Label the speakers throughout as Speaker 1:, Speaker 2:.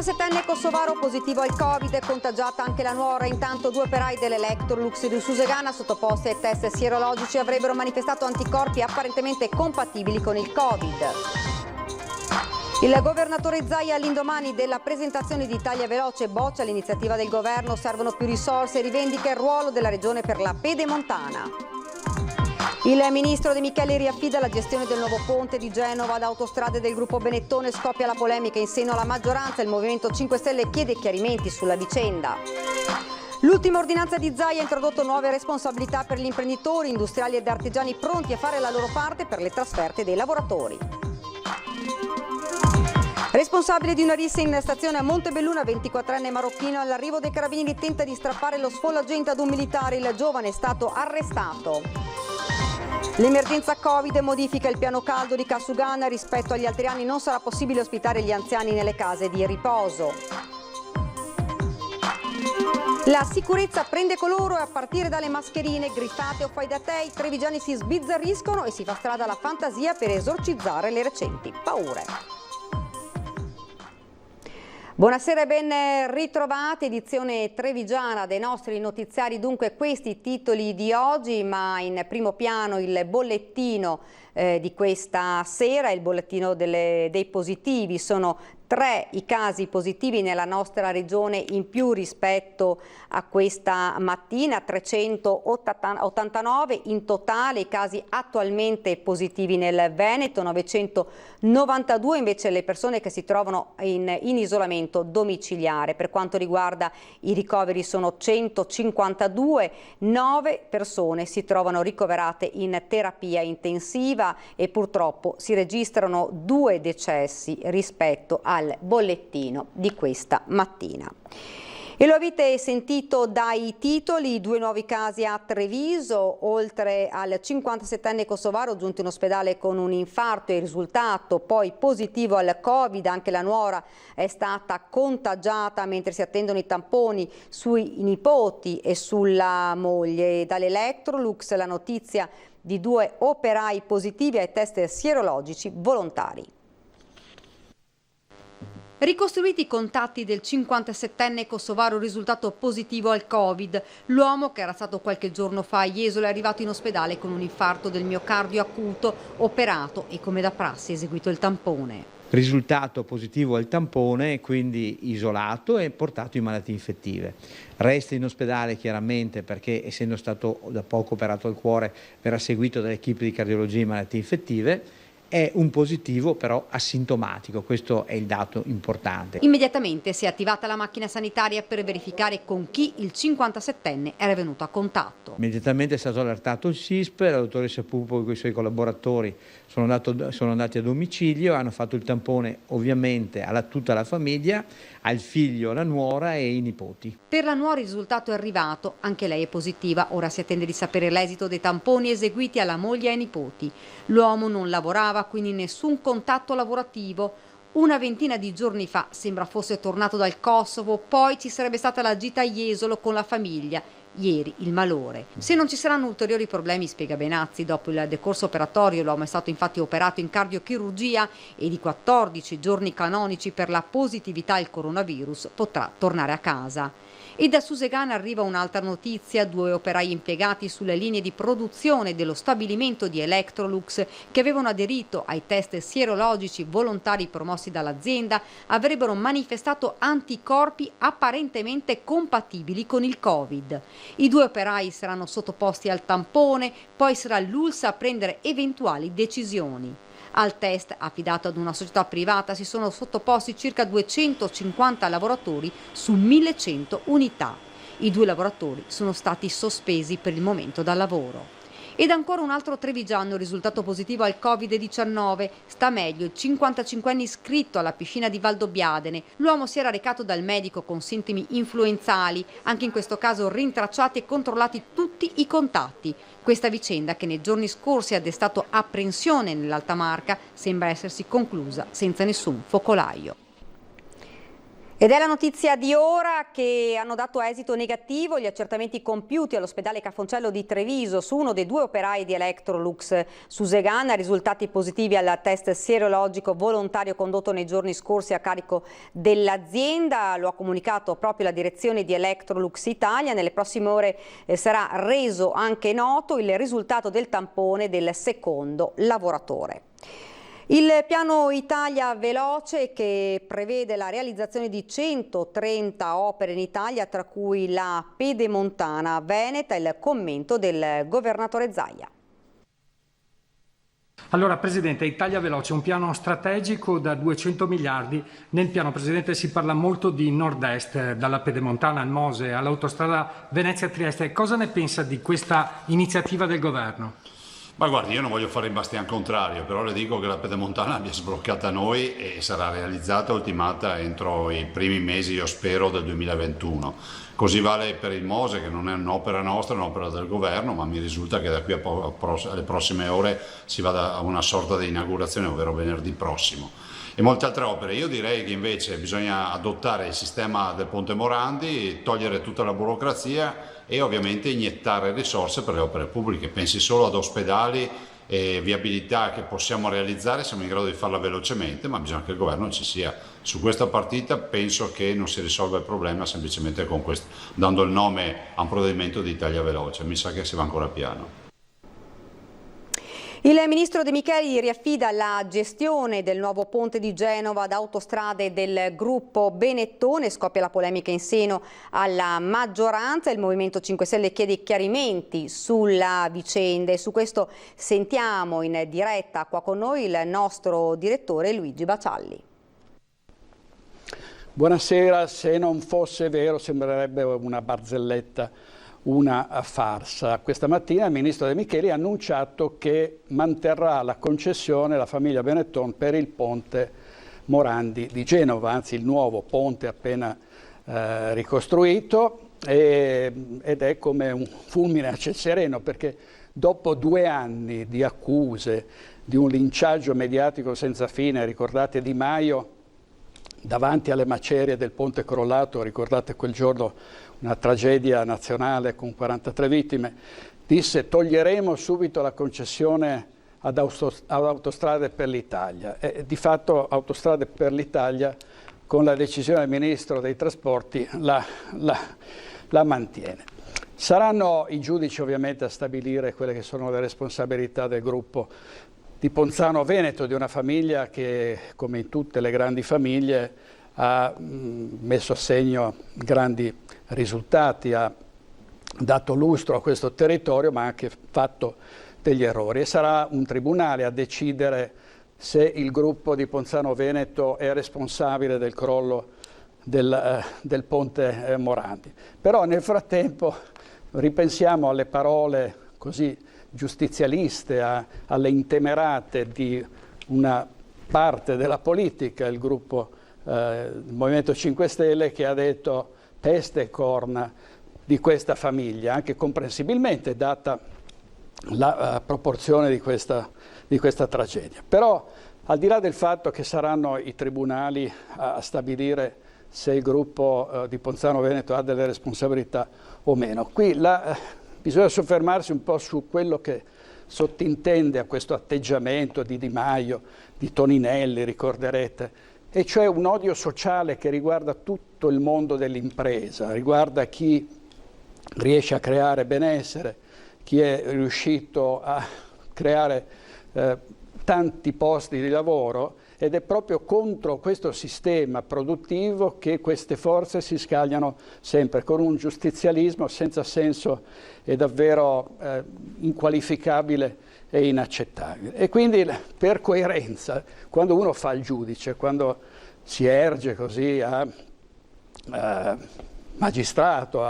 Speaker 1: 57enne kosovaro positivo al Covid, è contagiata anche la nuora. Intanto 2 operai dell'Electrolux di Susegana sottoposti ai test sierologici avrebbero manifestato anticorpi apparentemente compatibili con il Covid. Il governatore Zaia all'indomani della presentazione di Italia Veloce boccia l'iniziativa del governo, servono più risorse e rivendica il ruolo della regione per la pedemontana. Il ministro De Micheli riaffida la gestione del nuovo ponte di Genova ad Autostrade del gruppo Benettone, scoppia la polemica in seno alla maggioranza, il Movimento 5 Stelle chiede chiarimenti sulla vicenda. L'ultima ordinanza di Zaia ha introdotto nuove responsabilità per gli imprenditori, industriali ed artigiani pronti a fare la loro parte per le trasferte dei lavoratori. Responsabile di una rissa in stazione a Montebelluna, 24enne marocchino, all'arrivo dei carabinieri tenta di strappare lo sfollagente ad un militare, il giovane è stato arrestato. L'emergenza Covid modifica il piano caldo di Cassugana, rispetto agli altri anni non sarà possibile ospitare gli anziani nelle case di riposo. La sicurezza prende coloro e a partire dalle mascherine, griffate o fai da te, i trevigiani si sbizzarriscono e si fa strada alla fantasia per esorcizzare le recenti paure. Buonasera e ben ritrovati, edizione trevigiana dei nostri notiziari. Dunque questi i titoli di oggi, ma in primo piano il bollettino di questa sera, il bollettino dei positivi. Sono 3 i casi positivi nella nostra regione in più rispetto a questa mattina, 389 in totale i casi attualmente positivi nel Veneto, 992 invece le persone che si trovano in isolamento domiciliare. Per quanto riguarda i ricoveri sono 152, 9 persone si trovano ricoverate in terapia intensiva e purtroppo si registrano 2 decessi rispetto al bollettino di questa mattina. E lo avete sentito dai titoli, 2 nuovi casi a Treviso, oltre al 57enne kosovaro giunto in ospedale con un infarto e risultato poi positivo al Covid. Anche la nuora è stata contagiata mentre si attendono i tamponi sui nipoti e sulla moglie. Dall'Electrolux la notizia di 2 operai positivi ai test sierologici volontari. Ricostruiti i contatti del 57enne kosovaro risultato positivo al Covid. L'uomo, che era stato qualche giorno fa a Jesolo, è arrivato in ospedale con un infarto del miocardio acuto, operato e come da prassi eseguito il tampone.
Speaker 2: Risultato positivo al tampone, quindi isolato e portato in malattie infettive. Resta in ospedale chiaramente perché, essendo stato da poco operato al cuore, verrà seguito dall'equipe di cardiologia e malattie infettive. È un positivo però asintomatico, questo è il dato importante.
Speaker 1: Immediatamente si è attivata la macchina sanitaria per verificare con chi il 57enne era venuto a contatto.
Speaker 2: Immediatamente è stato allertato il SISP, la dottoressa Pupo e i suoi collaboratori sono andati a domicilio, hanno fatto il tampone ovviamente a tutta la famiglia, al figlio, alla nuora e ai nipoti.
Speaker 1: Per la nuora il risultato è arrivato, anche lei è positiva, ora si attende di sapere l'esito dei tamponi eseguiti alla moglie e ai nipoti. L'uomo non lavorava, quindi nessun contatto lavorativo. Una ventina di giorni fa sembra fosse tornato dal Kosovo, poi ci sarebbe stata la gita a Jesolo con la famiglia. Ieri il malore. Se non ci saranno ulteriori problemi, spiega Benazzi, dopo il decorso operatorio l'uomo è stato infatti operato in cardiochirurgia e di 14 giorni canonici per la positività al coronavirus potrà tornare a casa. E da Susegana arriva un'altra notizia, 2 operai impiegati sulle linee di produzione dello stabilimento di Electrolux che avevano aderito ai test sierologici volontari promossi dall'azienda avrebbero manifestato anticorpi apparentemente compatibili con il Covid. I 2 operai saranno sottoposti al tampone, poi sarà l'ULSS a prendere eventuali decisioni. Al test, affidato ad una società privata, si sono sottoposti circa 250 lavoratori su 1100 unità. I 2 lavoratori sono stati sospesi per il momento dal lavoro. Ed ancora un altro trevigiano risultato positivo al Covid-19. Sta meglio il 55enne iscritto alla piscina di Valdobbiadene. L'uomo si era recato dal medico con sintomi influenzali, anche in questo caso rintracciati e controllati tutti i contatti. Questa vicenda, che nei giorni scorsi ha destato apprensione nell'Alta Marca, sembra essersi conclusa senza nessun focolaio. Ed è la notizia di ora che hanno dato esito negativo gli accertamenti compiuti all'ospedale Cafoncello di Treviso su uno dei 2 operai di Electrolux Suzegan, risultati positivi al test sierologico volontario condotto nei giorni scorsi a carico dell'azienda. Lo ha comunicato proprio la direzione di Electrolux Italia. Nelle prossime ore sarà reso anche noto il risultato del tampone del secondo lavoratore. Il piano Italia Veloce, che prevede la realizzazione di 130 opere in Italia, tra cui la Pedemontana Veneta, il commento del governatore Zaia.
Speaker 3: Allora, Presidente, Italia Veloce è un piano strategico da 200 miliardi. Nel piano, Presidente, si parla molto di nord-est, dalla Pedemontana al Mose, all'autostrada Venezia-Trieste. Cosa ne pensa di questa iniziativa del governo?
Speaker 4: Ma guardi, io non voglio fare il bastian contrario, però le dico che la Pedemontana l'abbiamo sbloccata noi e sarà realizzata, ultimata entro i primi mesi, io spero, del 2021. Così vale per il Mose, che non è un'opera nostra, è un'opera del governo, ma mi risulta che da qui alle prossime ore si vada a una sorta di inaugurazione, ovvero venerdì prossimo. E molte altre opere. Io direi che invece bisogna adottare il sistema del Ponte Morandi, togliere tutta la burocrazia e ovviamente iniettare risorse per le opere pubbliche. Pensi solo ad ospedali e viabilità che possiamo realizzare, siamo in grado di farla velocemente, ma bisogna che il governo ci sia. Su questa partita penso che non si risolva il problema semplicemente con questo, dando il nome a un provvedimento di Italia Veloce. Mi sa che si va ancora piano.
Speaker 1: Il ministro De Micheli riaffida la gestione del nuovo ponte di Genova ad Autostrade del gruppo Benettone. Scoppia la polemica in seno alla maggioranza. Il Movimento 5 Stelle chiede chiarimenti sulla vicenda e su questo sentiamo in diretta qua con noi il nostro direttore Luigi Bacialli.
Speaker 5: Buonasera, se non fosse vero sembrerebbe una barzelletta, una farsa. Questa mattina il ministro De Micheli ha annunciato che manterrà la concessione la famiglia Benetton per il ponte Morandi di Genova, anzi il nuovo ponte appena ricostruito, ed è come un fulmine a ciel sereno, perché dopo 2 anni di accuse, di un linciaggio mediatico senza fine, ricordate Di Maio davanti alle macerie del ponte crollato, ricordate quel giorno una tragedia nazionale con 43 vittime, disse toglieremo subito la concessione ad Autostrade per l'Italia. E di fatto Autostrade per l'Italia, con la decisione del Ministro dei Trasporti, la mantiene. Saranno i giudici ovviamente a stabilire quelle che sono le responsabilità del gruppo di Ponzano Veneto, di una famiglia che, come in tutte le grandi famiglie, ha messo a segno grandi risultati, ha dato lustro a questo territorio, ma ha anche fatto degli errori. E sarà un tribunale a decidere se il gruppo di Ponzano Veneto è responsabile del crollo del ponte Morandi. Però nel frattempo ripensiamo alle parole così giustizialiste, alle intemerate di una parte della politica, il gruppo il Movimento 5 Stelle, che ha detto peste e corna di questa famiglia, anche comprensibilmente data la proporzione di questa tragedia. Però al di là del fatto che saranno i tribunali a stabilire se il gruppo di Ponzano Veneto ha delle responsabilità o meno, qui bisogna soffermarsi un po' su quello che sottintende a questo atteggiamento di Di Maio, di Toninelli, ricorderete, e cioè un odio sociale che riguarda tutto il mondo dell'impresa, riguarda chi riesce a creare benessere, chi è riuscito a creare tanti posti di lavoro, ed è proprio contro questo sistema produttivo che queste forze si scagliano sempre, con un giustizialismo senza senso e davvero inqualificabile e inaccettabile. E quindi per coerenza, quando uno fa il giudice, quando si erge così a magistrato,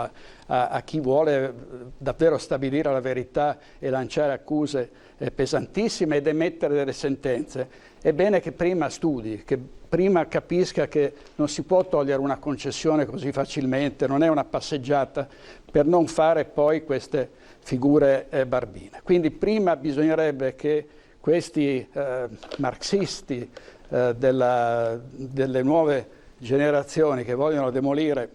Speaker 5: a chi vuole davvero stabilire la verità e lanciare accuse pesantissime ed emettere delle sentenze, è bene che prima studi, che prima capisca che non si può togliere una concessione così facilmente, non è una passeggiata, per non fare poi queste figure barbine. Quindi prima bisognerebbe che questi marxisti delle nuove generazioni che vogliono demolire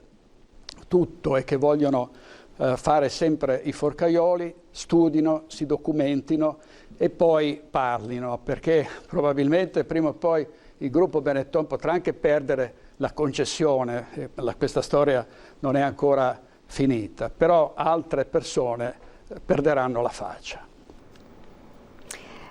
Speaker 5: tutto e che vogliono fare sempre i forcaioli, studino, si documentino e poi parlino, perché probabilmente prima o poi il gruppo Benetton potrà anche perdere la concessione, questa storia non è ancora finita, però altre persone perderanno la faccia.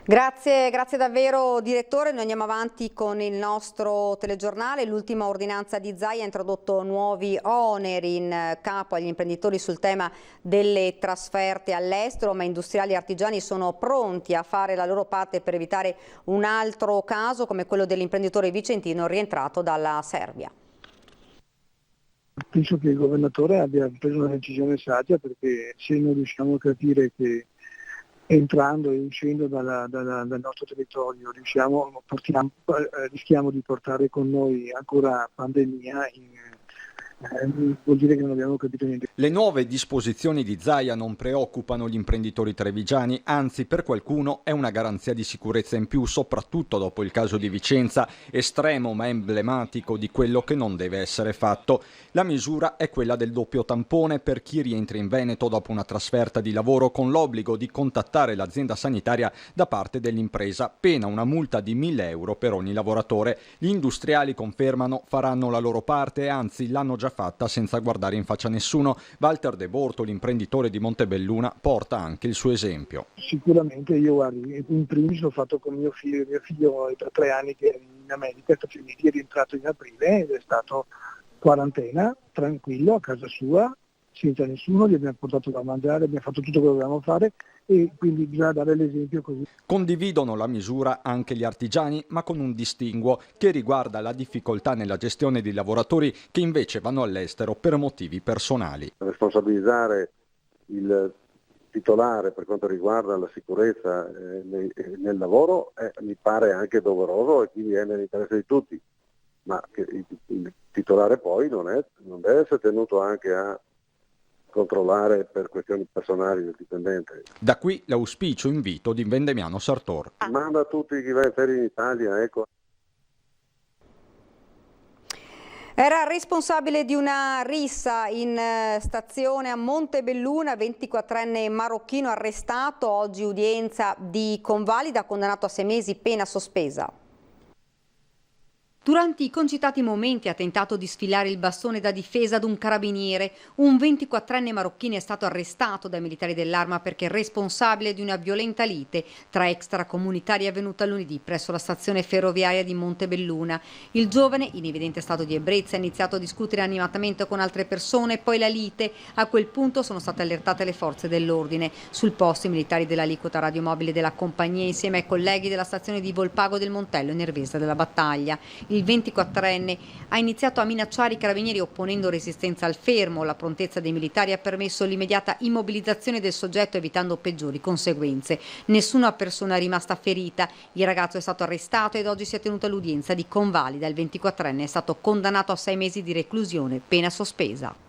Speaker 1: Grazie davvero direttore, noi andiamo avanti con il nostro telegiornale. L'ultima ordinanza di Zaia ha introdotto nuovi oneri in capo agli imprenditori sul tema delle trasferte all'estero, ma industriali e artigiani sono pronti a fare la loro parte per evitare un altro caso come quello dell'imprenditore vicentino rientrato dalla Serbia.
Speaker 6: Penso che il governatore abbia preso una decisione saggia, perché se non riusciamo a capire che entrando e uscendo dal nostro territorio rischiamo di portare con noi ancora pandemia, vuol dire che non abbiamo capito niente.
Speaker 7: Le nuove disposizioni di Zaia non preoccupano gli imprenditori trevigiani, anzi per qualcuno è una garanzia di sicurezza in più, soprattutto dopo il caso di Vicenza, estremo ma emblematico di quello che non deve essere fatto. La misura è quella del doppio tampone per chi rientra in Veneto dopo una trasferta di lavoro, con l'obbligo di contattare l'azienda sanitaria da parte dell'impresa, pena una multa di 1.000 euro per ogni lavoratore. Gli industriali confermano faranno la loro parte, anzi l'hanno già fatta senza guardare in faccia nessuno. Walter De Borto, l'imprenditore di Montebelluna, porta anche il suo esempio.
Speaker 6: Sicuramente io, guardi, in primis l'ho fatto con mio figlio è da 3 anni che è in America, Stati Uniti, è rientrato in aprile ed è stato quarantena, tranquillo, a casa sua, senza nessuno, gli abbiamo portato da mangiare, abbiamo fatto tutto quello che dovevamo fare e quindi bisogna dare l'esempio così.
Speaker 7: Condividono la misura anche gli artigiani, ma con un distinguo che riguarda la difficoltà nella gestione di lavoratori che invece vanno all'estero per motivi personali.
Speaker 8: Responsabilizzare il titolare per quanto riguarda la sicurezza nel lavoro mi pare anche doveroso e quindi è nell'interesse di tutti, ma che il titolare poi non deve essere tenuto anche a controllare per questioni personali del dipendente.
Speaker 7: Da qui l'auspicio invito di Vendemiano Sartor.
Speaker 8: Manda a tutti chi va in ferie in Italia, ecco.
Speaker 1: Era responsabile di una rissa in stazione a Montebelluna, 24enne marocchino arrestato, oggi udienza di convalida, condannato a 6 mesi, pena sospesa. Durante i concitati momenti ha tentato di sfilare il bastone da difesa ad un carabiniere. Un 24enne marocchino è stato arrestato dai militari dell'Arma perché è responsabile di una violenta lite tra extracomunitari avvenuta lunedì presso la stazione ferroviaria di Montebelluna. Il giovane, in evidente stato di ebbrezza, ha iniziato a discutere animatamente con altre persone, poi la lite. A quel punto sono state allertate le forze dell'ordine. Sul posto i militari dell'aliquota radiomobile della compagnia insieme ai colleghi della stazione di Volpago del Montello e Nervesa della Battaglia. Il 24enne ha iniziato a minacciare i carabinieri opponendo resistenza al fermo. La prontezza dei militari ha permesso l'immediata immobilizzazione del soggetto evitando peggiori conseguenze. Nessuna persona è rimasta ferita. Il ragazzo è stato arrestato ed oggi si è tenuta l'udienza di convalida. Il 24enne è stato condannato a 6 mesi di reclusione, pena sospesa.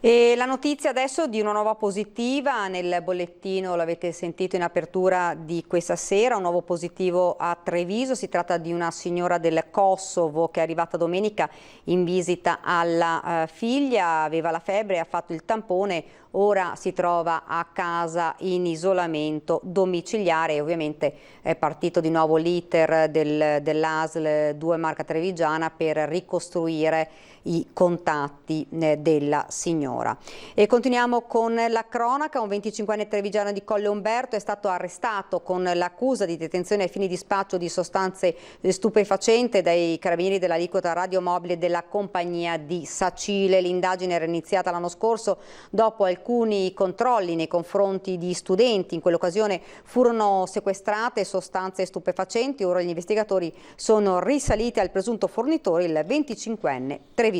Speaker 1: E la notizia adesso di una nuova positiva nel bollettino, l'avete sentito in apertura di questa sera, un nuovo positivo a Treviso. Si tratta di una signora del Kosovo che è arrivata domenica in visita alla figlia, aveva la febbre, ha fatto il tampone, ora si trova a casa in isolamento domiciliare e ovviamente è partito di nuovo l'iter dell'ASL 2 Marca Trevigiana per ricostruire i contatti della signora. E continuiamo con la cronaca. Un 25enne trevigiano di Colle Umberto è stato arrestato con l'accusa di detenzione ai fini di spaccio di sostanze stupefacenti dai carabinieri dell'aliquota radiomobile della compagnia di Sacile. L'indagine era iniziata l'anno scorso dopo alcuni controlli nei confronti di studenti. In quell'occasione furono sequestrate sostanze stupefacenti. Ora gli investigatori sono risaliti al presunto fornitore, il 25enne trevigiano.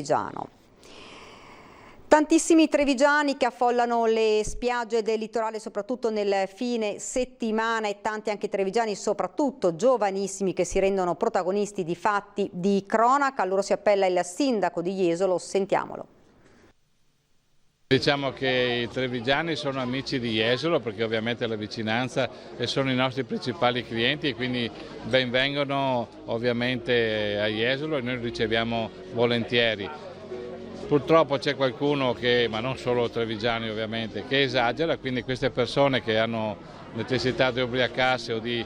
Speaker 1: Tantissimi trevigiani che affollano le spiagge del litorale soprattutto nel fine settimana e tanti anche trevigiani, soprattutto giovanissimi, che si rendono protagonisti di fatti di cronaca. A loro si appella il sindaco di Jesolo, sentiamolo.
Speaker 9: Diciamo che i trevigiani sono amici di Jesolo perché ovviamente la vicinanza e sono i nostri principali clienti e quindi benvengono ovviamente a Jesolo e noi li riceviamo volentieri. Purtroppo c'è qualcuno che, ma non solo trevigiani ovviamente, che esagera, quindi queste persone che hanno necessità di ubriacarsi o di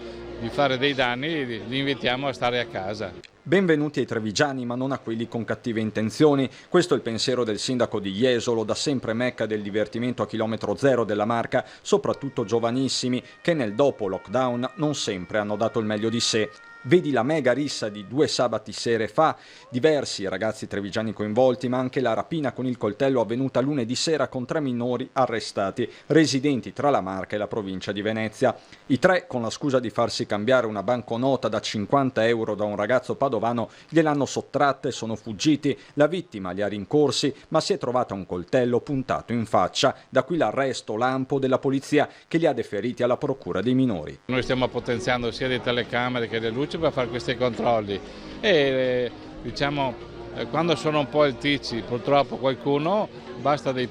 Speaker 9: fare dei danni li invitiamo a stare a casa.
Speaker 7: Benvenuti ai trevigiani, ma non a quelli con cattive intenzioni. Questo è il pensiero del sindaco di Jesolo, da sempre mecca del divertimento a chilometro zero della Marca, soprattutto giovanissimi, che nel dopo lockdown non sempre hanno dato il meglio di sé. Vedi la mega rissa di 2 sabati sere fa, diversi ragazzi trevigiani coinvolti, ma anche la rapina con il coltello avvenuta lunedì sera con 3 minori arrestati, residenti tra la Marca e la provincia di Venezia. I 3, con la scusa di farsi cambiare una banconota da 50 euro da un ragazzo padovano, gliel'hanno sottratta e sono fuggiti. La vittima li ha rincorsi, ma si è trovata un coltello puntato in faccia. Da qui l'arresto lampo della polizia che li ha deferiti alla procura dei minori.
Speaker 9: Noi stiamo potenziando sia le telecamere che le luci per fare questi controlli e diciamo quando sono un po' altici purtroppo qualcuno basta delle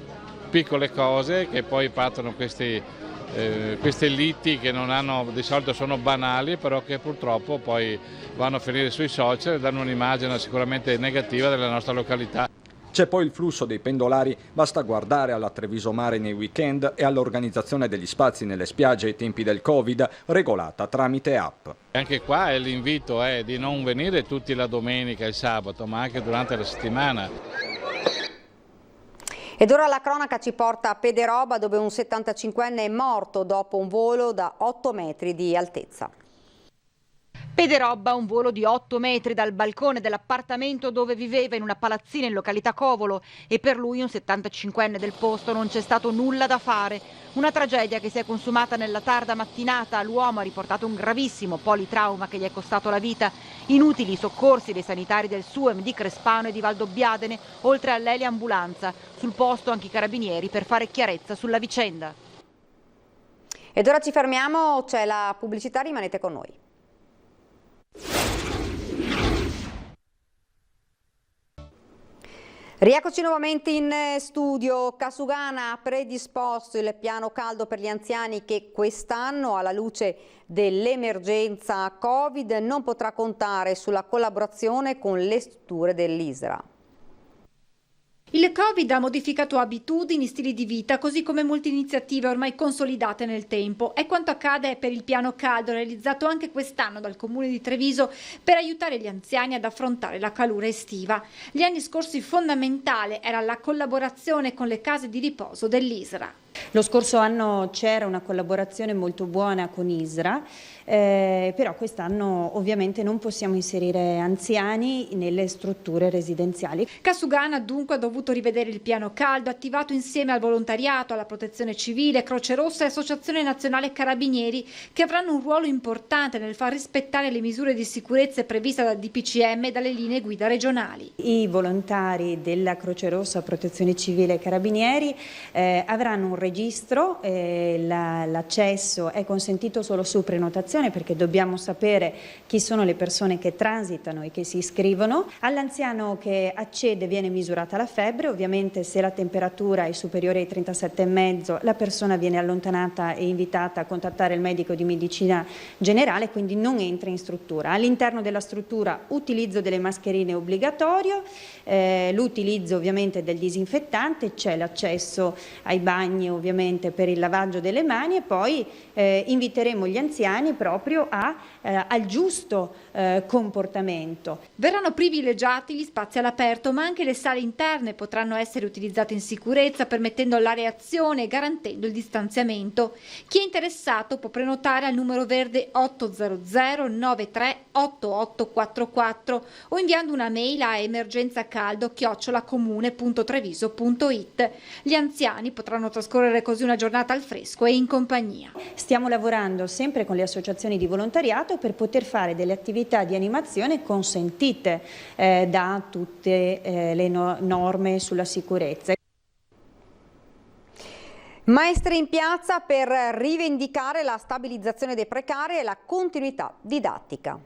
Speaker 9: piccole cose che poi partono queste liti che non hanno, di solito sono banali però che purtroppo poi vanno a finire sui social e danno un'immagine sicuramente negativa della nostra località.
Speaker 7: C'è poi il flusso dei pendolari, basta guardare alla Treviso Mare nei weekend e all'organizzazione degli spazi nelle spiagge ai tempi del Covid, regolata tramite app.
Speaker 9: Anche qua l'invito è di non venire tutti la domenica e il sabato, ma anche durante la settimana.
Speaker 1: Ed ora la cronaca ci porta a Pederoba, dove un 75enne è morto dopo un volo da 8 metri di altezza.
Speaker 10: Pederoba, un volo di 8 metri dal balcone dell'appartamento dove viveva in una palazzina in località Covolo, e per lui, un 75enne del posto, non c'è stato nulla da fare. Una tragedia che si è consumata nella tarda mattinata. L'uomo ha riportato un gravissimo politrauma che gli è costato la vita. Inutili i soccorsi dei sanitari del SUEM di Crespano e di Valdobbiadene, oltre all'eliambulanza. Sul posto anche i carabinieri per fare chiarezza sulla vicenda.
Speaker 1: Ed ora ci fermiamo, c'è la pubblicità, rimanete con noi. Rieccoci nuovamente in studio. Casugana ha predisposto il piano caldo per gli anziani che quest'anno, alla luce dell'emergenza Covid, non potrà contare sulla collaborazione con le strutture dell'ISRA.
Speaker 11: Il Covid ha modificato abitudini, stili di vita, così come molte iniziative ormai consolidate nel tempo. È quanto accade per il piano caldo realizzato anche quest'anno dal Comune di Treviso per aiutare gli anziani ad affrontare la calura estiva. Gli anni scorsi fondamentale era la collaborazione con le case di riposo dell'ISRA.
Speaker 12: Lo scorso anno c'era una collaborazione molto buona con ISRA, però quest'anno ovviamente non possiamo inserire anziani nelle strutture residenziali.
Speaker 11: Casugana dunque ha dovuto rivedere il piano caldo attivato insieme al volontariato, alla Protezione Civile, Croce Rossa e Associazione Nazionale Carabinieri, che avranno un ruolo importante nel far rispettare le misure di sicurezza previste dal DPCM e dalle linee guida regionali.
Speaker 12: I volontari della Croce Rossa, Protezione Civile e Carabinieri avranno un registro, l'accesso è consentito solo su prenotazione perché dobbiamo sapere chi sono le persone che transitano e che si iscrivono. All'anziano che accede viene misurata la febbre, ovviamente se la temperatura è superiore ai 37,5 la persona viene allontanata e invitata a contattare il medico di medicina generale, quindi non entra in struttura. All'interno della struttura utilizzo delle mascherine obbligatorio, l'utilizzo ovviamente del disinfettante, c'è l'accesso ai bagni ovviamente per il lavaggio delle mani e poi inviteremo gli anziani proprio al giusto comportamento.
Speaker 11: Verranno privilegiati gli spazi all'aperto, ma anche le sale interne potranno essere utilizzate in sicurezza, permettendo la reazione e garantendo il distanziamento. Chi è interessato può prenotare al numero verde 800 93 8844 o inviando una mail a emergenzacaldo@comune.treviso.it. Gli anziani potranno trascorrere così una giornata al fresco e in compagnia.
Speaker 12: Stiamo lavorando sempre con le associazioni di volontariato per poter fare delle attività di animazione consentite da tutte le norme sulla sicurezza.
Speaker 1: Maestri in piazza per rivendicare la stabilizzazione dei precari e la continuità didattica.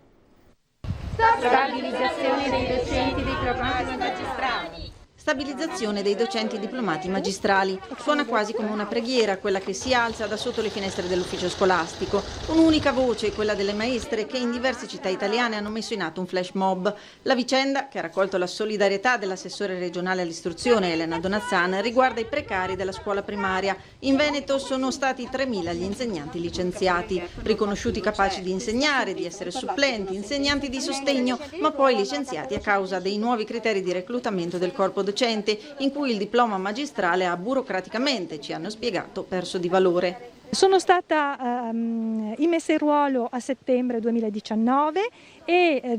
Speaker 13: Stabilizzazione dei docenti dei programmi magistrali.
Speaker 10: Stabilizzazione dei docenti diplomati magistrali. Suona quasi come una preghiera, quella che si alza da sotto le finestre dell'ufficio scolastico. Un'unica voce, quella delle maestre, che in diverse città italiane hanno messo in atto un flash mob. La vicenda, che ha raccolto la solidarietà dell'assessore regionale all'istruzione Elena Donazzan, riguarda i precari della scuola primaria. In Veneto sono stati 3.000 gli insegnanti licenziati, riconosciuti capaci di insegnare, di essere supplenti, insegnanti di sostegno, ma poi licenziati a causa dei nuovi criteri di reclutamento del corpo docente, in cui il diploma magistrale ha burocraticamente, ci hanno spiegato, perso di valore.
Speaker 13: Sono stata immessa in ruolo a settembre 2019 e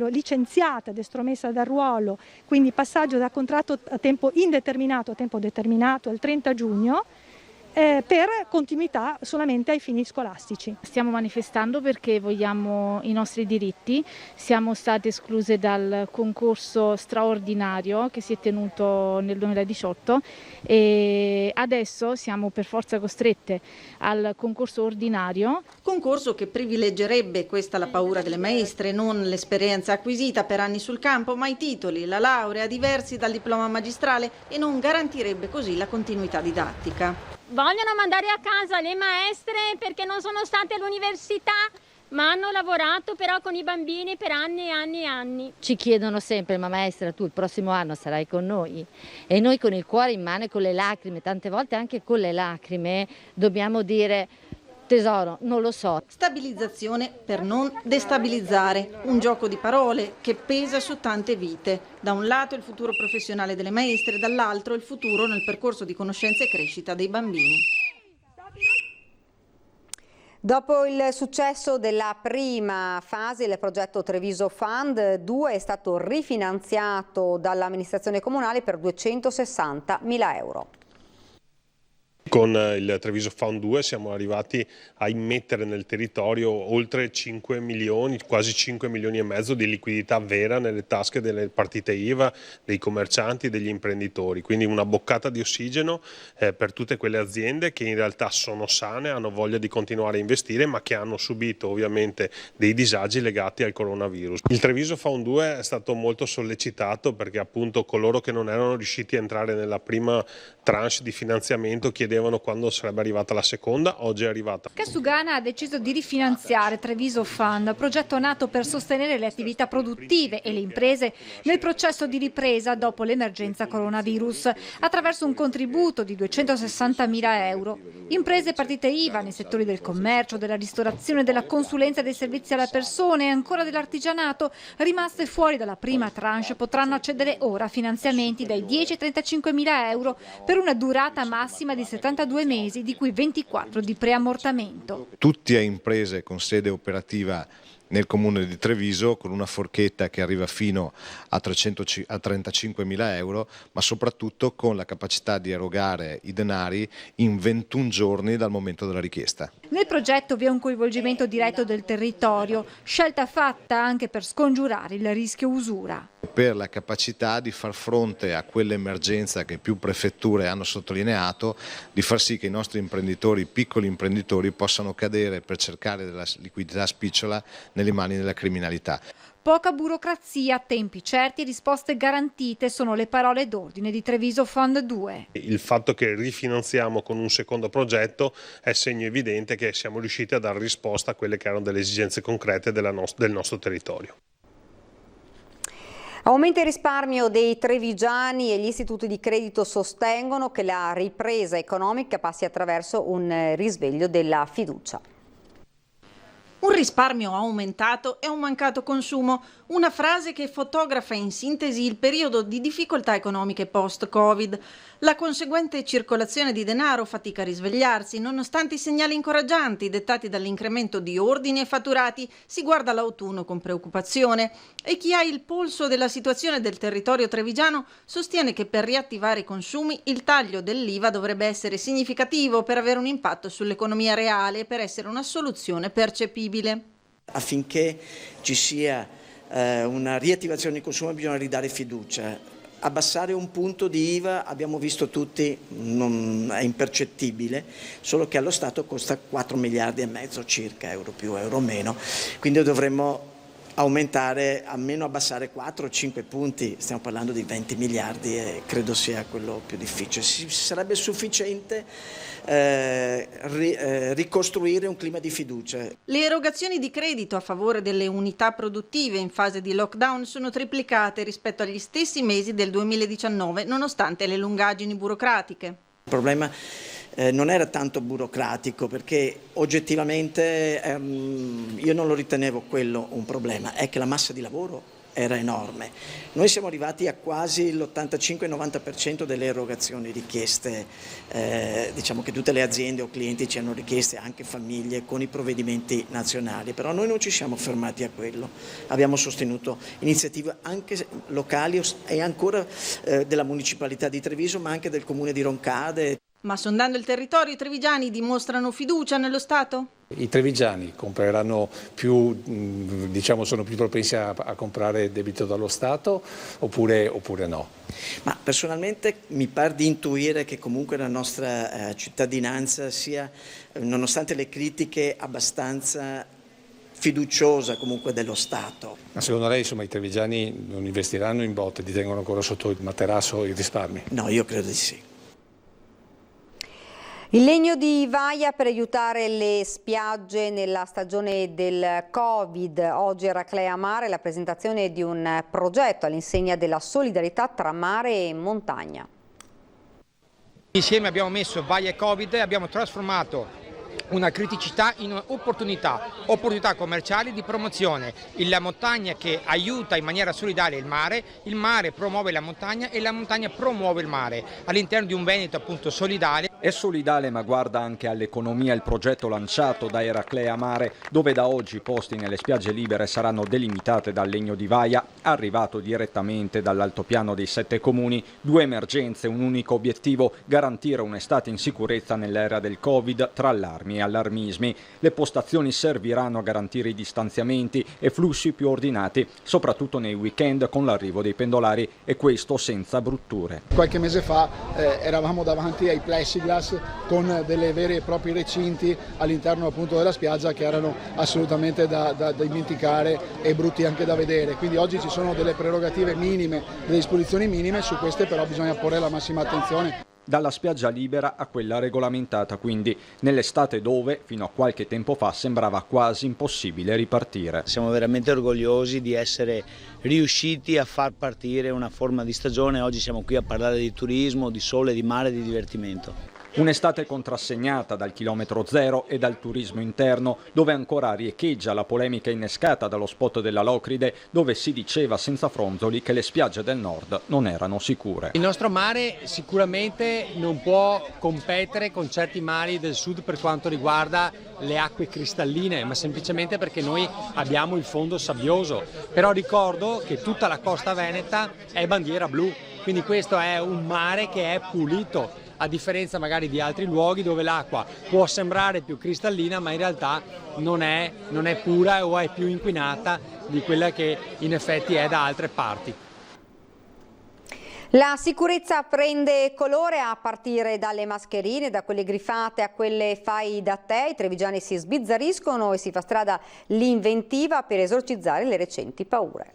Speaker 13: licenziata, destromessa dal ruolo, quindi passaggio da contratto a tempo indeterminato a tempo determinato il 30 giugno. Per continuità solamente ai fini scolastici.
Speaker 14: Stiamo manifestando perché vogliamo i nostri diritti, siamo state escluse dal concorso straordinario che si è tenuto nel 2018 e adesso siamo per forza costrette al concorso ordinario.
Speaker 10: Concorso che privilegerebbe, questa la paura delle maestre, non l'esperienza acquisita per anni sul campo, ma i titoli, la laurea diversi dal diploma magistrale e non garantirebbe così la continuità didattica.
Speaker 15: Vogliono mandare a casa le maestre perché non sono state all'università, ma hanno lavorato però con i bambini per anni e anni e anni.
Speaker 16: Ci chiedono sempre: ma maestra, tu il prossimo anno sarai con noi? E noi con il cuore in mano e con le lacrime, tante volte anche con le lacrime, dobbiamo dire: tesoro, non lo so.
Speaker 10: Stabilizzazione per non destabilizzare, un gioco di parole che pesa su tante vite. Da un lato il futuro professionale delle maestre, dall'altro il futuro nel percorso di conoscenza e crescita dei bambini.
Speaker 1: Dopo il successo della prima fase, il progetto Treviso Fund 2 è stato rifinanziato dall'amministrazione comunale per 260.000 euro.
Speaker 17: Con il Treviso Fund 2 siamo arrivati a immettere nel territorio oltre 5 milioni, quasi 5 milioni e mezzo di liquidità vera nelle tasche delle partite IVA, dei commercianti, degli imprenditori. Quindi una boccata di ossigeno per tutte quelle aziende che in realtà sono sane, hanno voglia di continuare a investire, ma che hanno subito ovviamente dei disagi legati al coronavirus. Il Treviso Fund 2 è stato molto sollecitato perché appunto coloro che non erano riusciti a entrare nella prima tranche di finanziamento chiedevano quando sarebbe arrivata la seconda. Oggi è arrivata.
Speaker 11: Casugana ha deciso di rifinanziare Treviso Fund, progetto nato per sostenere le attività produttive e le imprese nel processo di ripresa dopo l'emergenza coronavirus, attraverso un contributo di 260.000 euro. Imprese e partite IVA nei settori del commercio, della ristorazione, della consulenza dei servizi alla persona e ancora dell'artigianato, rimaste fuori dalla prima tranche, potranno accedere ora a finanziamenti dai 10 ai 35.000 euro per una durata massima di 72 mesi, di cui 24 di preammortamento.
Speaker 18: Tutti a imprese con sede operativa nel comune di Treviso, con una forchetta che arriva fino a 35.000 euro, ma soprattutto con la capacità di erogare i denari in 21 giorni dal momento della richiesta.
Speaker 11: Nel progetto vi è un coinvolgimento diretto del territorio, scelta fatta anche per scongiurare il rischio usura.
Speaker 18: Per la capacità di far fronte a quell'emergenza che più prefetture hanno sottolineato, di far sì che i nostri imprenditori, piccoli imprenditori, possano cadere per cercare della liquidità spicciola nelle mani della criminalità.
Speaker 11: Poca burocrazia, tempi certi e risposte garantite sono le parole d'ordine di Treviso Fund 2.
Speaker 17: Il fatto che rifinanziamo con un secondo progetto è segno evidente che siamo riusciti a dare risposta a quelle che erano delle esigenze concrete del nostro territorio.
Speaker 1: Aumenta il risparmio dei trevigiani e gli istituti di credito sostengono che la ripresa economica passi attraverso un risveglio della fiducia.
Speaker 10: Un risparmio aumentato e un mancato consumo, una frase che fotografa in sintesi il periodo di difficoltà economiche post-Covid. La conseguente circolazione di denaro fatica a risvegliarsi, nonostante i segnali incoraggianti dettati dall'incremento di ordini e fatturati. Si guarda l'autunno con preoccupazione e chi ha il polso della situazione del territorio trevigiano sostiene che per riattivare i consumi il taglio dell'IVA dovrebbe essere significativo per avere un impatto sull'economia reale e per essere una soluzione percepibile.
Speaker 19: Affinché ci sia una riattivazione di consumo bisogna ridare fiducia. Abbassare un punto di IVA, abbiamo visto tutti, non è impercettibile, solo che allo Stato costa 4 miliardi e mezzo circa, euro più, euro meno, quindi dovremmo aumentare, almeno abbassare 4-5 punti, stiamo parlando di 20 miliardi e credo sia quello più difficile. Sarebbe sufficiente ricostruire un clima di fiducia.
Speaker 20: Le erogazioni di credito a favore delle unità produttive in fase di lockdown sono triplicate rispetto agli stessi mesi del 2019, nonostante le lungaggini burocratiche.
Speaker 19: Il problema non era tanto burocratico, perché oggettivamente io non lo ritenevo quello un problema, è che la massa di lavoro era enorme. Noi siamo arrivati a quasi l'85-90% delle erogazioni richieste, diciamo che tutte le aziende o clienti ci hanno richieste, anche famiglie, con i provvedimenti nazionali, però noi non ci siamo fermati a quello, abbiamo sostenuto iniziative anche locali e ancora della Municipalità di Treviso, ma anche del Comune di Roncade.
Speaker 20: Ma sondando il territorio, i trevigiani dimostrano fiducia nello Stato?
Speaker 21: I trevigiani compreranno più, diciamo, sono più propensi a comprare debito dallo Stato oppure no?
Speaker 19: Ma personalmente mi pare di intuire che comunque la nostra cittadinanza sia, nonostante le critiche, abbastanza fiduciosa comunque dello Stato.
Speaker 21: Ma secondo lei, insomma, i trevigiani non investiranno in botte, li tengono ancora sotto il materasso i risparmi?
Speaker 19: No, io credo di sì.
Speaker 1: Il legno di Vaia per aiutare le spiagge nella stagione del Covid. Oggi a Eraclea Mare la presentazione di un progetto all'insegna della solidarietà tra mare e montagna.
Speaker 22: Insieme abbiamo messo Vaia e Covid e abbiamo trasformato una criticità in opportunità commerciali di promozione. La montagna che aiuta in maniera solidaria il mare promuove la montagna e la montagna promuove il mare all'interno di un Veneto appunto solidale.
Speaker 7: È solidale ma guarda anche all'economia il progetto lanciato da Eraclea Mare, dove da oggi i posti nelle spiagge libere saranno delimitate dal legno di Vaia, arrivato direttamente dall'altopiano dei 7 comuni. 2 emergenze, un unico obiettivo: garantire un'estate in sicurezza nell'era del Covid tra allarmi e allarmismi. Le postazioni serviranno a garantire i distanziamenti e flussi più ordinati, soprattutto nei weekend con l'arrivo dei pendolari, e questo senza brutture.
Speaker 23: Qualche mese fa eravamo davanti ai plexiglass con delle veri e propri recinti all'interno appunto della spiaggia che erano assolutamente da dimenticare e brutti anche da vedere. Quindi oggi ci sono delle prerogative minime, delle disposizioni minime, su queste però bisogna porre la massima attenzione.
Speaker 7: Dalla spiaggia libera a quella regolamentata, quindi, nell'estate dove, fino a qualche tempo fa, sembrava quasi impossibile ripartire.
Speaker 24: Siamo veramente orgogliosi di essere riusciti a far partire una forma di stagione. Oggi siamo qui a parlare di turismo, di sole, di mare, di divertimento.
Speaker 7: Un'estate contrassegnata dal chilometro zero e dal turismo interno, dove ancora riecheggia la polemica innescata dallo spot della Locride, dove si diceva senza fronzoli che le spiagge del nord non erano sicure.
Speaker 25: Il nostro mare sicuramente non può competere con certi mari del sud per quanto riguarda le acque cristalline, ma semplicemente perché noi abbiamo il fondo sabbioso. Però ricordo che tutta la costa veneta è bandiera blu, quindi questo è un mare che è pulito, a differenza magari di altri luoghi dove l'acqua può sembrare più cristallina ma in realtà non è pura o è più inquinata di quella che in effetti è da altre parti.
Speaker 1: La sicurezza prende colore a partire dalle mascherine, da quelle griffate a quelle fai da te. I trevigiani si sbizzariscono e si fa strada l'inventiva per esorcizzare le recenti paure.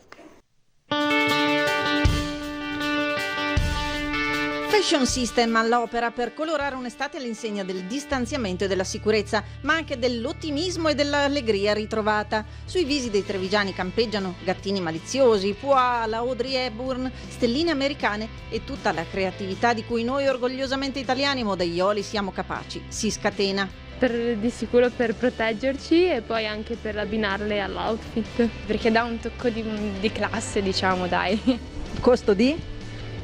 Speaker 20: Fashion System all'opera per colorare un'estate all'insegna del distanziamento e della sicurezza, ma anche dell'ottimismo e dell'allegria ritrovata. Sui visi dei trevigiani campeggiano gattini maliziosi, pois, la Audrey Hepburn, stelline americane e tutta la creatività di cui noi orgogliosamente italiani modaioli siamo capaci. Si scatena.
Speaker 26: Di sicuro per proteggerci e poi anche per abbinarle all'outfit, perché dà un tocco di classe, diciamo, dai.
Speaker 20: Costo di?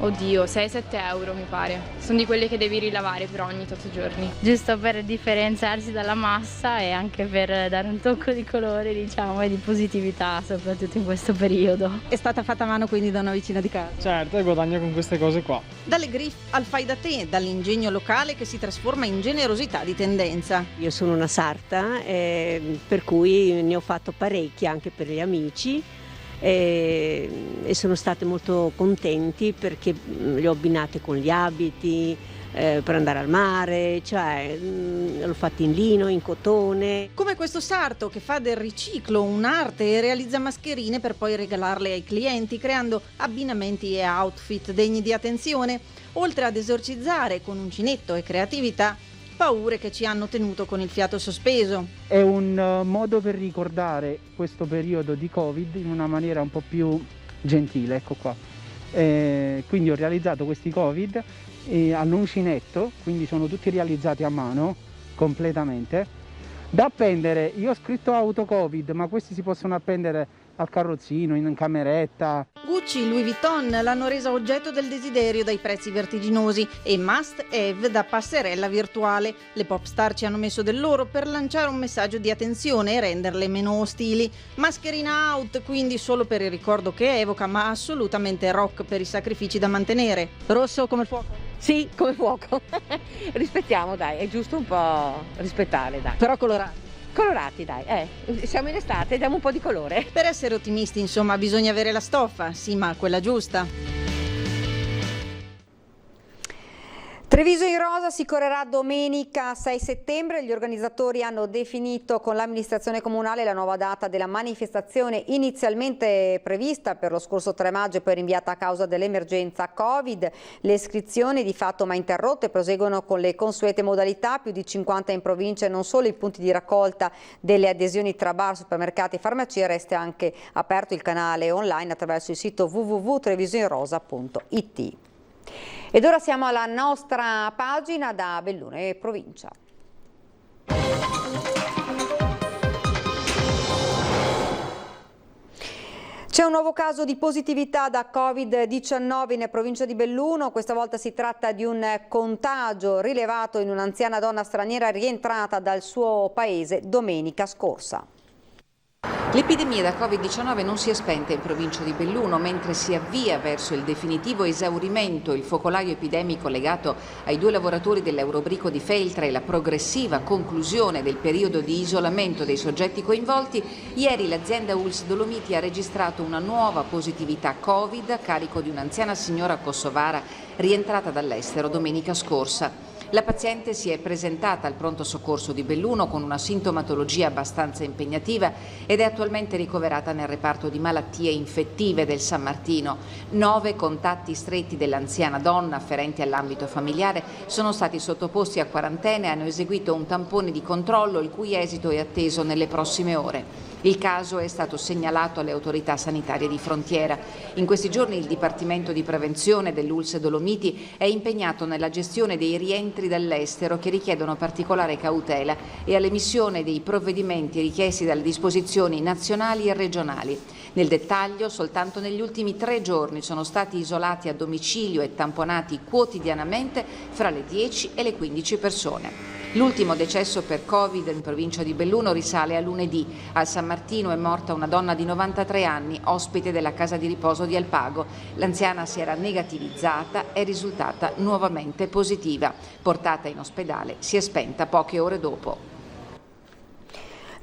Speaker 26: Oddio, 6-7 euro mi pare. Sono di quelle che devi rilavare per ogni 8 giorni.
Speaker 27: Giusto per differenziarsi dalla massa e anche per dare un tocco di colore, diciamo, e di positività, soprattutto in questo periodo.
Speaker 20: È stata fatta a mano quindi da una vicina di casa?
Speaker 28: Certo, e guadagno con queste cose qua.
Speaker 20: Dalle griff al fai da te, dall'ingegno locale che si trasforma in generosità di tendenza.
Speaker 29: Io sono una sarta, per cui ne ho fatto parecchie anche per gli amici.
Speaker 2: e sono state molto contenti perché le ho abbinate con gli abiti per andare al mare, cioè l'ho fatta in lino, in cotone.
Speaker 20: Come questo sarto che fa del riciclo un'arte e realizza mascherine per poi regalarle ai clienti, creando abbinamenti e outfit degni di attenzione, oltre ad esorcizzare con uncinetto e creatività paure che ci hanno tenuto con il fiato sospeso.
Speaker 3: È un modo per ricordare questo periodo di Covid in una maniera un po' più gentile, ecco qua. Quindi ho realizzato questi Covid all'uncinetto, quindi sono tutti realizzati a mano completamente, da appendere. Io ho scritto auto Covid, ma questi si possono appendere al carrozzino, in cameretta.
Speaker 20: Gucci, Louis Vuitton l'hanno resa oggetto del desiderio dai prezzi vertiginosi e must have da passerella virtuale. Le pop star ci hanno messo del loro per lanciare un messaggio di attenzione e renderle meno ostili. Mascherina out, quindi solo per il ricordo che evoca, ma assolutamente rock per i sacrifici da mantenere. Rosso come il fuoco?
Speaker 2: Sì, come fuoco. Rispettiamo, dai, è giusto un po' rispettare, dai.
Speaker 20: Però colorati.
Speaker 2: Colorati, dai, siamo in estate, diamo un po' di colore.
Speaker 20: Per essere ottimisti, insomma, bisogna avere la stoffa, sì, ma quella giusta.
Speaker 1: Treviso in rosa si correrà domenica 6 settembre. Gli organizzatori hanno definito con l'amministrazione comunale la nuova data della manifestazione, inizialmente prevista per lo scorso 3 maggio e poi rinviata a causa dell'emergenza Covid. Le iscrizioni di fatto mai interrotte proseguono con le consuete modalità, più di 50 in provincia e non solo i punti di raccolta delle adesioni tra bar, supermercati e farmacie. Resta anche aperto il canale online attraverso il sito www.trevisoinrosa.it. Ed ora siamo alla nostra pagina da Belluno e provincia. C'è un nuovo caso di positività da Covid-19 in provincia di Belluno. Questa volta si tratta di un contagio rilevato in un'anziana donna straniera rientrata dal suo paese domenica scorsa.
Speaker 4: L'epidemia da Covid-19 non si è spenta in provincia di Belluno, mentre si avvia verso il definitivo esaurimento il focolaio epidemico legato ai 2 lavoratori dell'Eurobrico di Feltre e la progressiva conclusione del periodo di isolamento dei soggetti coinvolti. Ieri l'azienda ULSS Dolomiti ha registrato una nuova positività Covid a carico di un'anziana signora kosovara rientrata dall'estero domenica scorsa. La paziente si è presentata al pronto soccorso di Belluno con una sintomatologia abbastanza impegnativa ed è attualmente ricoverata nel reparto di malattie infettive del San Martino. 9 contatti stretti dell'anziana donna afferenti all'ambito familiare sono stati sottoposti a quarantena e hanno eseguito un tampone di controllo il cui esito è atteso nelle prossime ore. Il caso è stato segnalato alle autorità sanitarie di frontiera. In questi giorni il Dipartimento di Prevenzione dell'ULSS Dolomiti è impegnato nella gestione dei rientri dall'estero che richiedono particolare cautela e all'emissione dei provvedimenti richiesti dalle disposizioni nazionali e regionali. Nel dettaglio, soltanto negli ultimi 3 giorni sono stati isolati a domicilio e tamponati quotidianamente fra le 10 e le 15 persone. L'ultimo decesso per Covid in provincia di Belluno risale a lunedì. Al San Martino è morta una donna di 93 anni, ospite della casa di riposo di Alpago. L'anziana si era negativizzata, è risultata nuovamente positiva. Portata in ospedale, si è spenta poche ore dopo.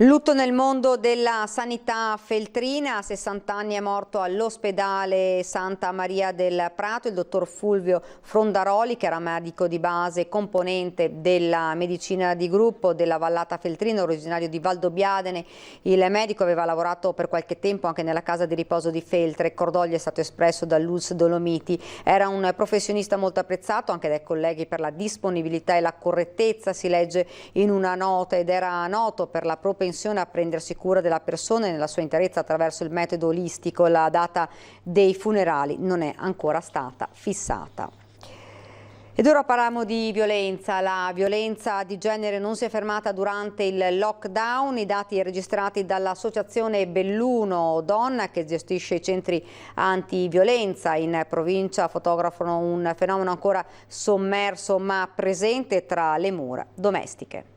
Speaker 1: Lutto nel mondo della sanità feltrina. A 60 anni è morto all'ospedale Santa Maria del Prato il dottor Fulvio Frondaroli, che era medico di base e componente della medicina di gruppo della Vallata Feltrina, originario di Valdobbiadene. Il medico aveva lavorato per qualche tempo anche nella casa di riposo di Feltre. Cordoglio è stato espresso dall'ULSS Dolomiti. Era un professionista molto apprezzato anche dai colleghi per la disponibilità e la correttezza, si legge in una nota, ed era noto per la propensione a prendersi cura della persona nella sua interezza attraverso il metodo olistico. La data dei funerali non è ancora stata fissata. Ed ora parliamo di violenza. La violenza di genere non si è fermata durante il lockdown. I dati registrati dall'associazione Belluno Donna, che gestisce i centri antiviolenza in provincia, fotografano un fenomeno ancora sommerso ma presente tra le mura domestiche.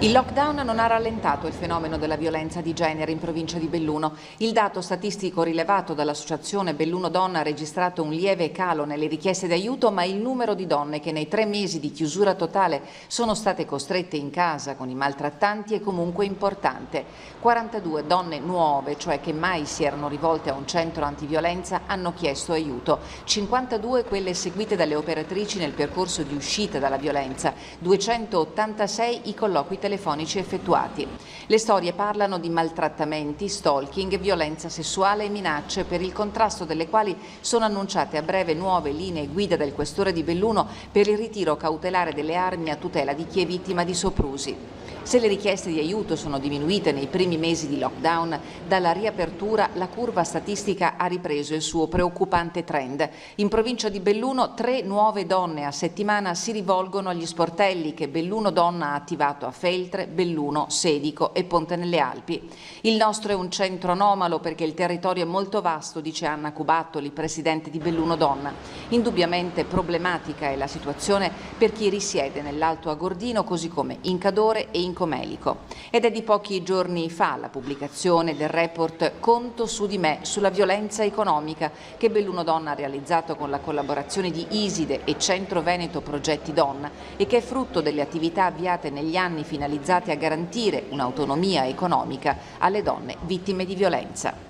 Speaker 4: Il lockdown non ha rallentato il fenomeno della violenza di genere in provincia di Belluno. Il dato statistico rilevato dall'associazione Belluno Donna ha registrato un lieve calo nelle richieste d'aiuto, ma il numero di donne che nei 3 mesi di chiusura totale sono state costrette in casa con i maltrattanti è comunque importante. 42 donne nuove, cioè che mai si erano rivolte a un centro antiviolenza, hanno chiesto aiuto. 52 quelle seguite dalle operatrici nel percorso di uscita dalla violenza. 286 i colloqui telefonici effettuati. Le storie parlano di maltrattamenti, stalking, violenza sessuale e minacce, per il contrasto delle quali sono annunciate a breve nuove linee guida del questore di Belluno per il ritiro cautelare delle armi a tutela di chi è vittima di soprusi. Se le richieste di aiuto sono diminuite nei primi mesi di lockdown, dalla riapertura la curva statistica ha ripreso il suo preoccupante trend. In provincia di Belluno 3 nuove donne a settimana si rivolgono agli sportelli che Belluno Donna ha attivato a Feltre, Belluno, Sedico e Ponte nelle Alpi. Il nostro è un centro anomalo perché il territorio è molto vasto, dice Anna Cubattoli, presidente di Belluno Donna. Indubbiamente problematica è la situazione per chi risiede nell'Alto Agordino, così come in Cadore e in Comelico. Ed è di pochi giorni fa la pubblicazione del report Conto su di me sulla violenza economica che Belluno Donna ha realizzato con la collaborazione di Iside e Centro Veneto Progetti Donna e che è frutto delle attività avviate negli anni finalizzate a garantire un'autonomia economica alle donne vittime di violenza.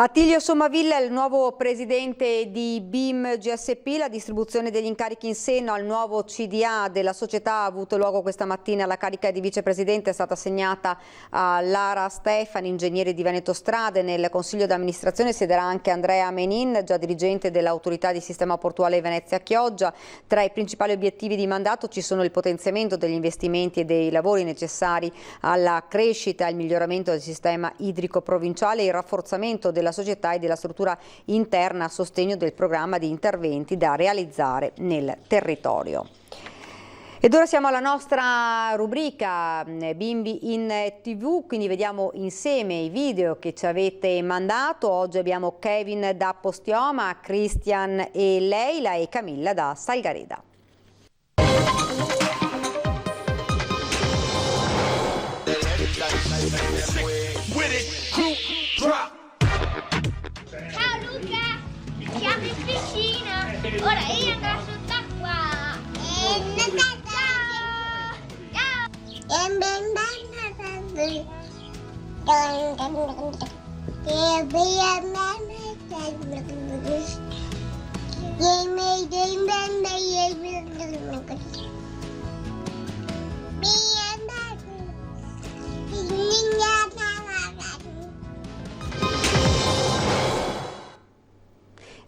Speaker 1: Attilio Sommavilla è il nuovo presidente di BIM GSP. La distribuzione degli incarichi in seno al nuovo CDA della società ha avuto luogo questa mattina. La carica di vicepresidente è stata assegnata a Lara Stefani, ingegnere di Veneto Strade. Nel consiglio d'amministrazione siederà anche Andrea Menin, già dirigente dell'autorità di sistema portuale Venezia Chioggia. Tra i principali obiettivi di mandato ci sono il potenziamento degli investimenti e dei lavori necessari alla crescita e al miglioramento del sistema idrico provinciale e il rafforzamento della società e della struttura interna a sostegno del programma di interventi da realizzare nel territorio. Ed ora siamo alla nostra rubrica Bimbi in TV, quindi vediamo insieme i video che ci avete mandato. Oggi abbiamo Kevin da Postioma, Christian e Leila e Camilla da Salgareda.
Speaker 5: Ciao Luca, siamo in piscina, ora io andrò sott'acqua.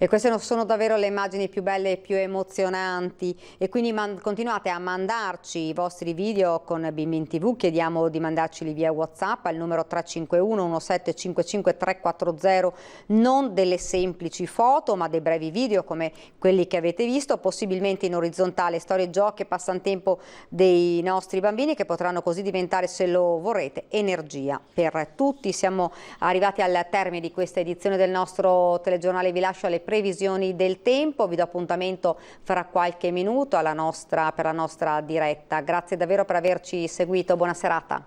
Speaker 1: E queste sono davvero le immagini più belle e più emozionanti, e quindi continuate a mandarci i vostri video con Bimbi in TV. Chiediamo di mandarceli via WhatsApp al numero 351 1755 340, non delle semplici foto ma dei brevi video come quelli che avete visto, possibilmente in orizzontale, storie, giochi e passatempo dei nostri bambini che potranno così diventare, se lo vorrete, energia per tutti. Siamo arrivati al termine di questa edizione del nostro telegiornale. Vi lascio alle previsioni del tempo, vi do appuntamento fra qualche minuto per la nostra diretta. Grazie davvero per averci seguito, buona serata.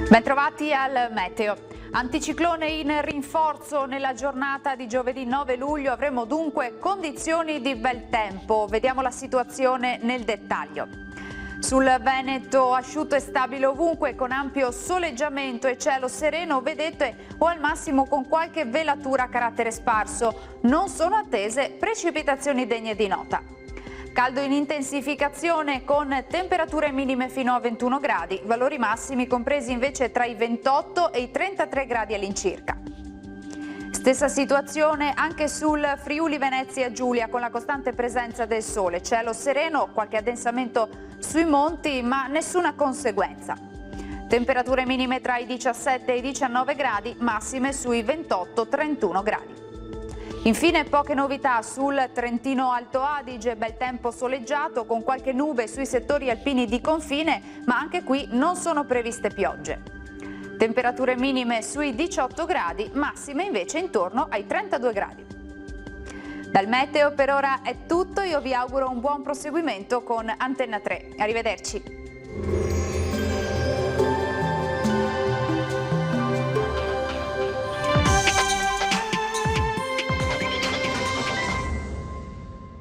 Speaker 6: Bentrovati al meteo. Anticiclone in rinforzo nella giornata di giovedì 9 luglio, avremo dunque condizioni di bel tempo. Vediamo la situazione nel dettaglio. Sul Veneto asciutto e stabile ovunque, con ampio soleggiamento e cielo sereno, vedete, o al massimo con qualche velatura a carattere sparso. Non sono attese precipitazioni degne di nota. Caldo in intensificazione con temperature minime fino a 21 gradi, valori massimi compresi invece tra i 28 e i 33 gradi all'incirca. Stessa situazione anche sul Friuli Venezia Giulia, con la costante presenza del sole, cielo sereno, qualche addensamento sui monti ma nessuna conseguenza. Temperature minime tra i 17 e i 19 gradi, massime sui 28-31 gradi. Infine poche novità sul Trentino Alto Adige, bel tempo soleggiato con qualche nube sui settori alpini di confine, ma anche qui non sono previste piogge. Temperature minime sui 18 gradi, massime invece intorno ai 32 gradi. Dal meteo per ora è tutto, io vi auguro un buon proseguimento con Antenna 3. Arrivederci.